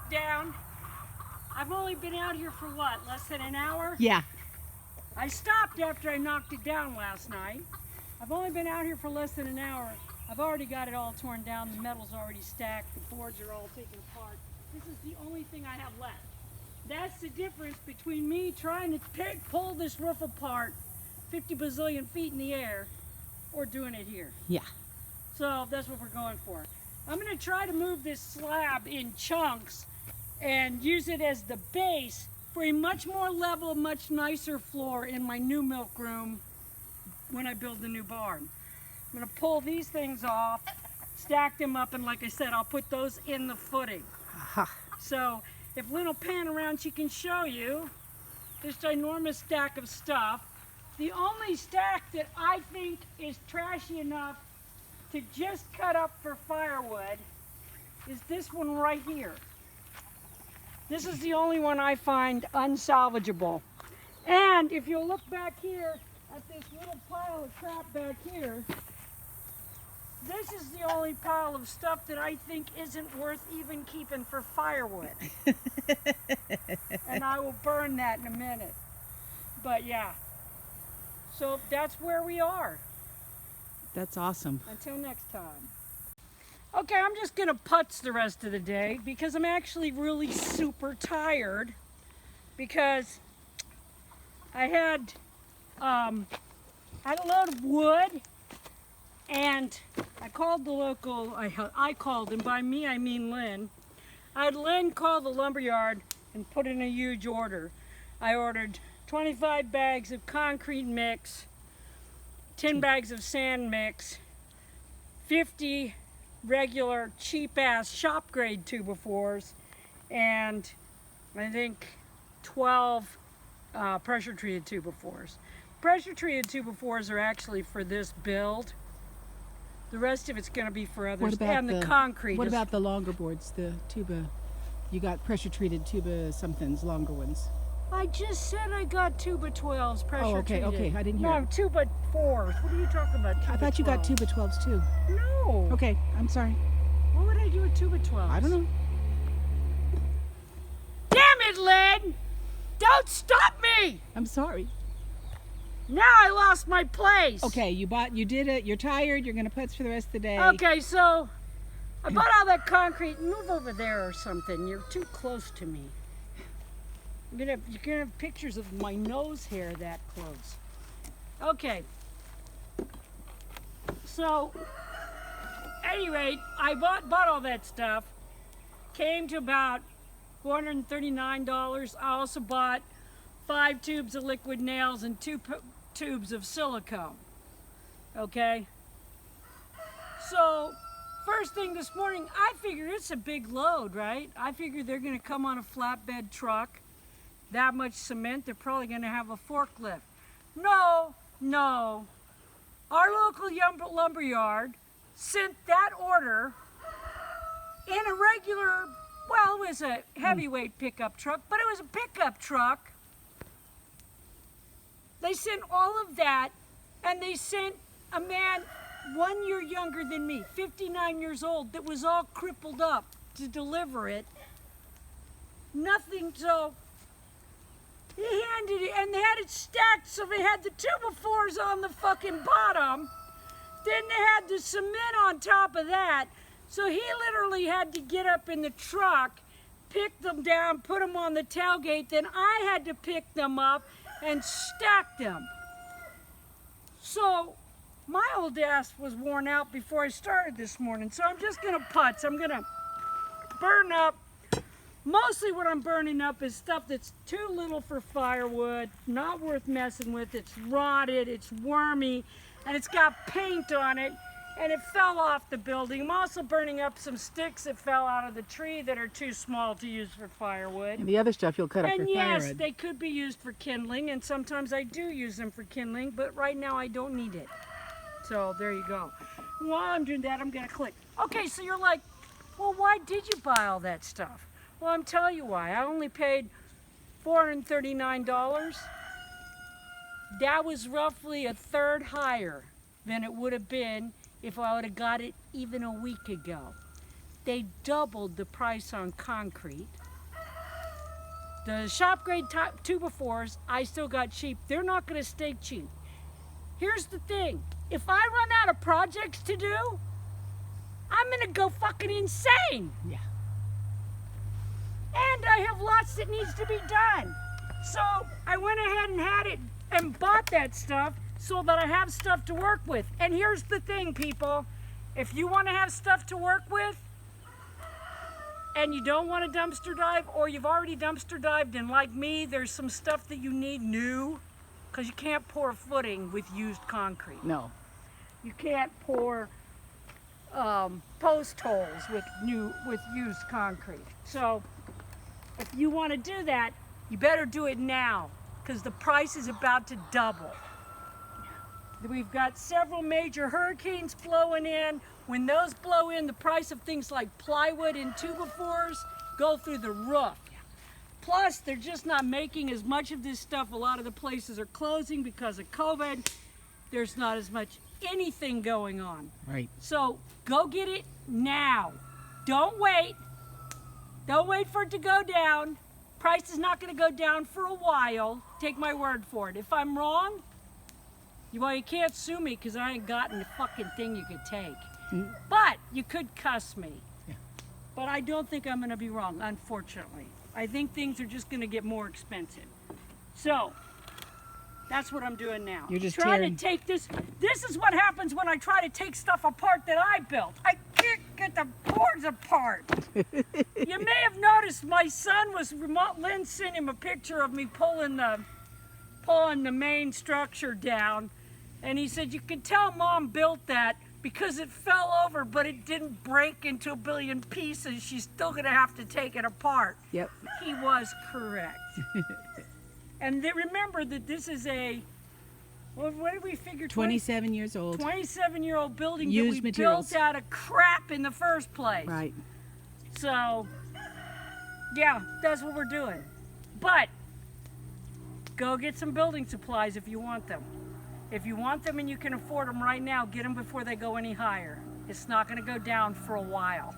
knocked down. I've only been out here for what, less than an hour? Yeah. I stopped after I knocked it down last night. I've only been out here for less than an hour. I've already got it all torn down. The metal's already stacked. The boards are all taken apart. This is the only thing I have left. That's the difference between me trying to pull this roof apart 50 bazillion feet in the air or doing it here. Yeah. So that's what we're going for. I'm going to try to move this slab in chunks and use it as the base for a much more level, much nicer floor in my new milk room when I build the new barn. I'm going to pull these things off, stack them up, and like I said, I'll put those in the footing. So if Lynn will pan around, she can show you this ginormous stack of stuff. The only stack that I think is trashy enough to just cut up for firewood is this one right here. This is the only one I find unsalvageable. And if you'll look back here at this little pile of crap back here, this is the only pile of stuff that I think isn't worth even keeping for firewood. And I will burn that in a minute. But yeah, so that's where we are. That's awesome. Until next time. Okay, I'm just gonna putz the rest of the day because I'm actually really super tired because I had a load of wood and I called the local, I called, and by me I mean Lynn. I had Lynn call the lumberyard and put in a huge order. I ordered 25 bags of concrete mix, 10 bags of sand mix, 50 regular cheap-ass shop grade 2x4s, and I think 12 pressure-treated 2x4s. Pressure-treated 2x4s are actually for this build. The rest of it's going to be for others, and the concrete. What about the longer boards, the tuba? You got pressure-treated tuba somethings, longer ones. I just said I got 2x12s pressure-treated. Oh, okay, I didn't hear. No, 2x4s. What are you talking about? I thought you got 2x12s too. No. Okay, I'm sorry. What would I do with 2x12s? I don't know. Damn it, Lynn! Don't stop me! I'm sorry. Now I lost my place. Okay, you did it. You're tired. You're gonna putz for the rest of the day. Okay, so I bought all that concrete. Move over there or something. You're too close to me. You're gonna have pictures of my nose hair that close. Okay. So, at any rate, I bought all that stuff. Came to about $439. I also bought 5 tubes of liquid nails and 2 tubes of silicone. Okay? So, first thing this morning, I figured it's a big load, right? I figured they're gonna come on a flatbed truck. That much cement, they're probably gonna have a forklift. No. Our local lumber yard sent that order in a regular, well, it was a heavyweight pickup truck, but it was a pickup truck. They sent all of that, and they sent a man 1 year younger than me, 59 years old, that was all crippled up to deliver it. Nothing, so he handed it, and they had it stacked, so they had the 2x4s on the fucking bottom. Then they had the cement on top of that. So he literally had to get up in the truck, pick them down, put them on the tailgate. Then I had to pick them up and stack them. So my old ass was worn out before I started this morning. So I'm just gonna putz. I'm gonna burn up. Mostly what I'm burning up is stuff that's too little for firewood, not worth messing with. It's rotted, it's wormy, and it's got paint on it, and it fell off the building. I'm also burning up some sticks that fell out of the tree that are too small to use for firewood. And the other stuff you'll cut up for firewood. And yes, they could be used for kindling, and sometimes I do use them for kindling, but right now I don't need it. So there you go. While I'm doing that, I'm gonna click. Okay, so you're like, well, why did you buy all that stuff? Well, I'm telling you why. I only paid $439. That was roughly a third higher than it would have been if I would have got it even a week ago. they doubled the price on concrete. The shop grade 2x4s, I still got cheap. They're not going to stay cheap. Here's the thing. If I run out of projects to do, I'm going to go fucking insane. Yeah. And I have lots that needs to be done. So I went ahead and had it and bought that stuff so that I have stuff to work with. And here's the thing, people. If you want to have stuff to work with and you don't want to dumpster dive, or you've already dumpster dived and like me, there's some stuff that you need new, because you can't pour footing with used concrete. No. You can't pour post holes with used concrete. So if you want to do that, you better do it now, because the price is about to double. We've got several major hurricanes blowing in. When those blow in, the price of things like plywood and 2x4s go through the roof. Plus, they're just not making as much of this stuff. A lot of the places are closing because of COVID. There's not as much anything going on. Right. So go get it now. Don't wait. Don't wait for it to go down. Price is not going to go down for a while. Take my word for it. If I'm wrong, well, you can't sue me because I ain't gotten the fucking thing you could take. Mm. But you could cuss me. Yeah. But I don't think I'm going to be wrong, unfortunately. I think things are just going to get more expensive. So that's what I'm doing now. You're just trying to take this. This is what happens when I try to take stuff apart that I built. I can't get the boards apart. You may have noticed my son was Lynn sent him a picture of me pulling the main structure down, and he said you could tell Mom built that because it fell over, but it didn't break into a billion pieces. She's still gonna have to take it apart. Yep. He was correct. And remember that this is what did we figure? 27 years old. 27-year-old building Used that we materials. built out of crap in the first place. Right. So, yeah, that's what we're doing. But go get some building supplies if you want them. If you want them and you can afford them right now, get them before they go any higher. It's not going to go down for a while.